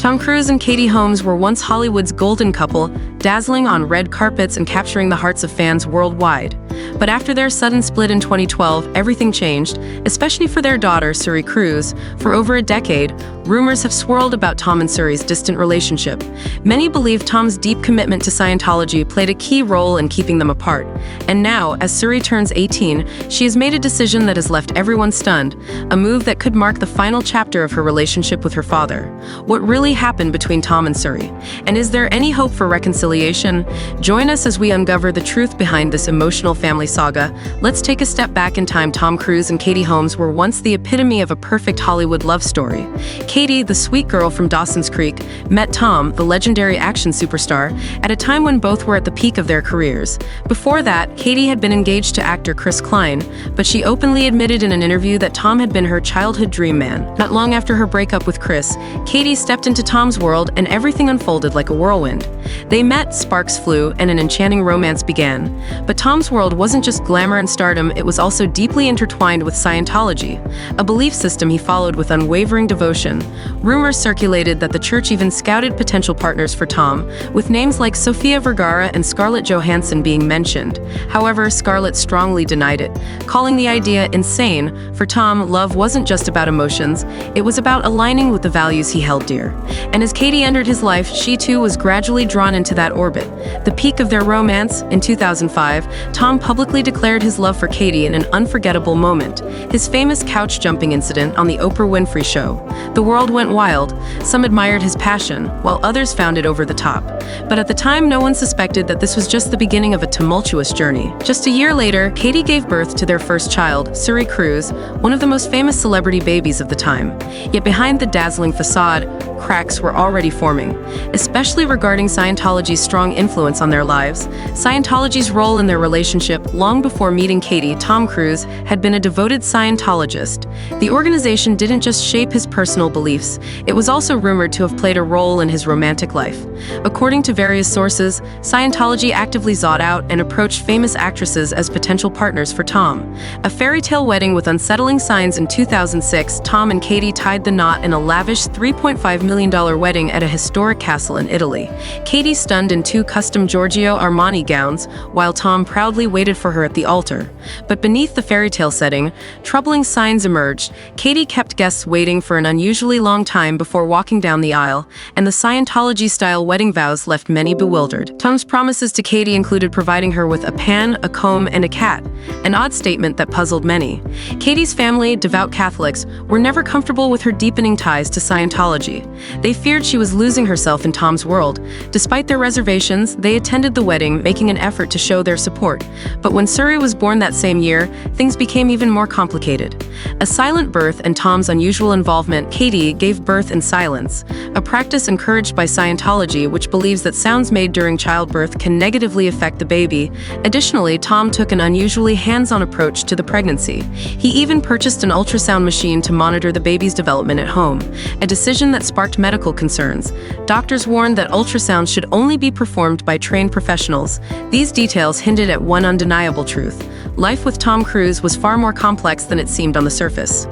Tom Cruise and Katie Holmes were once Hollywood's golden couple, dazzling on red carpets and capturing the hearts of fans worldwide. But after their sudden split in 2012, everything changed, especially for their daughter, Suri Cruise. For over a decade, rumors have swirled about Tom and Suri's distant relationship. Many believe Tom's deep commitment to Scientology played a key role in keeping them apart. And now, as Suri turns 18, she has made a decision that has left everyone stunned, a move that could mark the final chapter of her relationship with her father. What really happened between Tom and Suri? And is there any hope for reconciliation? Join us as we uncover the truth behind this emotional family saga. Let's take a step back in time. Tom Cruise and Katie Holmes were once the epitome of a perfect Hollywood love story. Katie, the sweet girl from Dawson's Creek, met Tom, the legendary action superstar, at a time when both were at the peak of their careers. Before that, Katie had been engaged to actor Chris Klein, but she openly admitted in an interview that Tom had been her childhood dream man. Not long after her breakup with Chris, Katie stepped into Tom's world and everything unfolded like a whirlwind. They met, sparks flew, and an enchanting romance began. But Tom's world wasn't just glamour and stardom, it was also deeply intertwined with Scientology, a belief system he followed with unwavering devotion. Rumors circulated that the church even scouted potential partners for Tom, with names like Sofia Vergara and Scarlett Johansson being mentioned. However, Scarlett strongly denied it, calling the idea insane. For Tom, love wasn't just about emotions, it was about aligning with the values he held dear. And as Katie entered his life, she too was gradually drawn into that orbit. The peak of their romance, in 2005, Tom publicly declared his love for Katie in an unforgettable moment, his famous couch jumping incident on the Oprah Winfrey Show. The world went wild. Some admired his passion, while others found it over the top. But at the time, no one suspected that this was just the beginning of a tumultuous journey. Just a year later, Katie gave birth to their first child, Suri Cruise, one of the most famous celebrity babies of the time. Yet behind the dazzling facade, cracks were already forming, especially regarding Scientology's strong influence on their lives. Scientology's role in their relationship. Long before meeting Katie, Tom Cruise had been a devoted Scientologist. The organization didn't just shape his personal beliefs, it was also rumored to have played a role in his romantic life. According to various sources, Scientology actively sought out and approached famous actresses as potential partners for Tom. A fairy tale wedding with unsettling signs. In 2006, Tom and Katie tied the knot in a lavish $3.5 million wedding at a historic castle in Italy. Katie stunned in 2 custom Giorgio Armani gowns, while Tom proudly waited for her at the altar. But beneath the fairy tale setting, troubling signs emerged. Katie kept guests waiting for an unusually long time before walking down the aisle, and the Scientology-style wedding vows left many bewildered. Tom's promises to Katie included providing her with a pan, a comb, and a cat, an odd statement that puzzled many. Katie's family, devout Catholics, were never comfortable with her deepening ties to Scientology. They feared she was losing herself in Tom's world. Despite their reservations, they attended the wedding, making an effort to show their support. But when Suri was born that same year, things became even more complicated. A silent birth and Tom's unusual involvement. Katie gave birth in silence, a practice encouraged by Scientology, which believes that sounds made during childbirth can negatively affect the baby. Additionally, Tom took an unusually hands-on approach to the pregnancy. He even purchased an ultrasound machine to monitor the baby's development at home, a decision that sparked medical concerns. Doctors warned that ultrasounds should only be performed by trained professionals. These details hinted at one undeniable truth: life with Tom Cruise was far more complex than it seemed on the surface.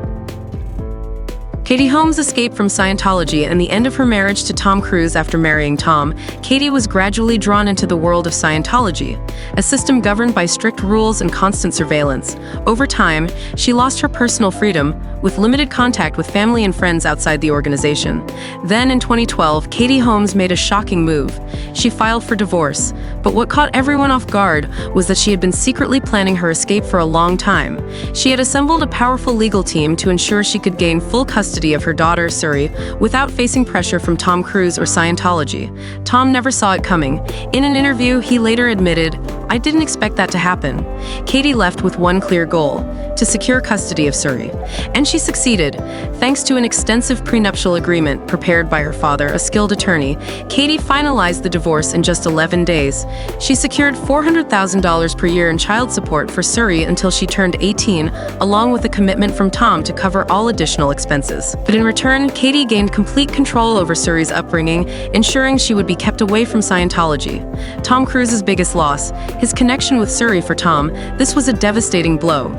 Katie Holmes escaped from Scientology and the end of her marriage to Tom Cruise. After marrying Tom, Katie was gradually drawn into the world of Scientology, a system governed by strict rules and constant surveillance. Over time, she lost her personal freedom, with limited contact with family and friends outside the organization. Then in 2012, Katie Holmes made a shocking move. She filed for divorce, but what caught everyone off guard was that she had been secretly planning her escape for a long time. She had assembled a powerful legal team to ensure she could gain full custody of her daughter, Suri, without facing pressure from Tom Cruise or Scientology. Tom never saw it coming. In an interview, he later admitted, "I didn't expect that to happen." Katie left with one clear goal: to secure custody of Suri. And she succeeded. Thanks to an extensive prenuptial agreement prepared by her father, a skilled attorney, Katie finalized the divorce in just 11 days. She secured $400,000 per year in child support for Suri until she turned 18, along with a commitment from Tom to cover all additional expenses. But in return, Katie gained complete control over Suri's upbringing, ensuring she would be kept away from Scientology. Tom Cruise's biggest loss: his connection with Suri. For Tom, this was a devastating blow.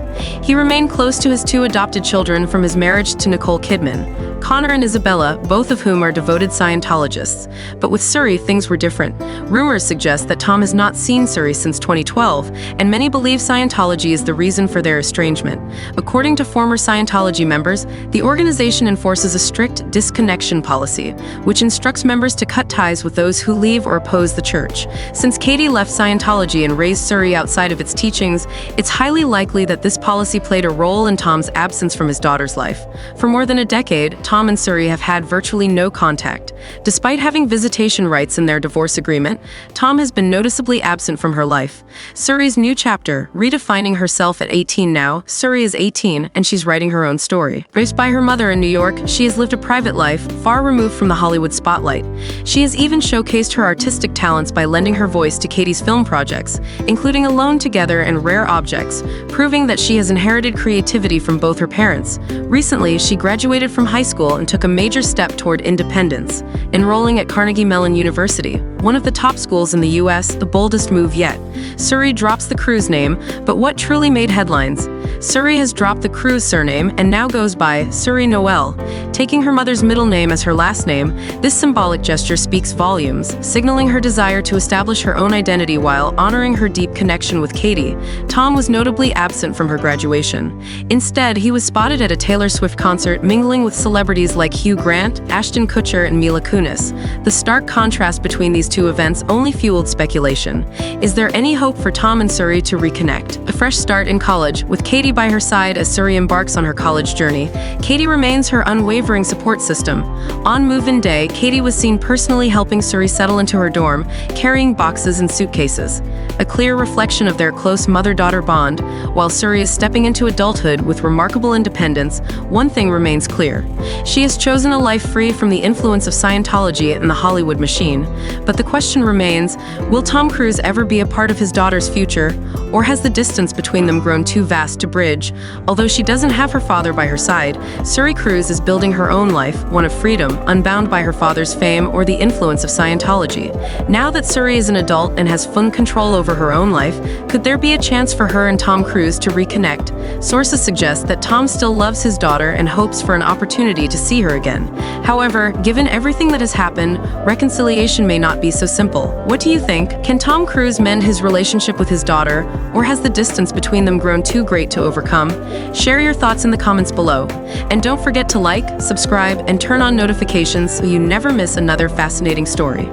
He remained close to his 2 adopted children from his marriage to Nicole Kidman. Connor and Isabella, both of whom are devoted Scientologists. But with Suri, things were different. Rumors suggest that Tom has not seen Suri since 2012, and many believe Scientology is the reason for their estrangement. According to former Scientology members, the organization enforces a strict disconnection policy, which instructs members to cut ties with those who leave or oppose the church. Since Katie left Scientology and raised Suri outside of its teachings, it's highly likely that this policy played a role in Tom's absence from his daughter's life. For more than a decade, Tom and Suri have had virtually no contact. Despite having visitation rights in their divorce agreement, Tom has been noticeably absent from her life. Suri's new chapter, redefining herself at 18 now. Suri is 18, and she's writing her own story. Raised by her mother in New York, she has lived a private life, far removed from the Hollywood spotlight. She has even showcased her artistic talents by lending her voice to Katie's film projects, including Alone Together and Rare Objects, proving that she has inherited creativity from both her parents. Recently, she graduated from high school and took a major step toward independence, enrolling at Carnegie Mellon University, one of the top schools in the US, the boldest move yet. Suri drops the Cruise name, but what truly made headlines? Suri has dropped the Cruise surname and now goes by Suri Noel. Taking her mother's middle name as her last name, this symbolic gesture speaks volumes, signaling her desire to establish her own identity while honoring her deep connection with Katie. Tom was notably absent from her graduation. Instead, he was spotted at a Taylor Swift concert mingling with celebrities like Hugh Grant, Ashton Kutcher, and Mila Kunis. The stark contrast between these two events only fueled speculation. Is there any hope for Tom and Suri to reconnect? A fresh start in college, with Katie by her side as Suri embarks on her college journey. Katie remains her unwavering support system. On move-in day, Katie was seen personally helping Suri settle into her dorm, carrying boxes and suitcases. A clear reflection of their close mother-daughter bond. While Suri is stepping into adulthood with remarkable independence, one thing remains clear. She has chosen a life free from the influence of Scientology and the Hollywood machine. But the question remains, will Tom Cruise ever be a part of his daughter's future? Or has the distance between them grown too vast to bridge? Although she doesn't have her father by her side, Suri Cruise is building her own life, one of freedom, unbound by her father's fame or the influence of Scientology. Now that Suri is an adult and has full control over her own life, could there be a chance for her and Tom Cruise to reconnect? Sources suggest that Tom still loves his daughter and hopes for an opportunity to see her again. However, given everything that has happened, reconciliation may not be so simple. What do you think? Can Tom Cruise mend his relationship with his daughter, or has the distance between them grown too great to overcome? Share your thoughts in the comments below. And don't forget to like, subscribe, and turn on notifications so you never miss another fascinating story.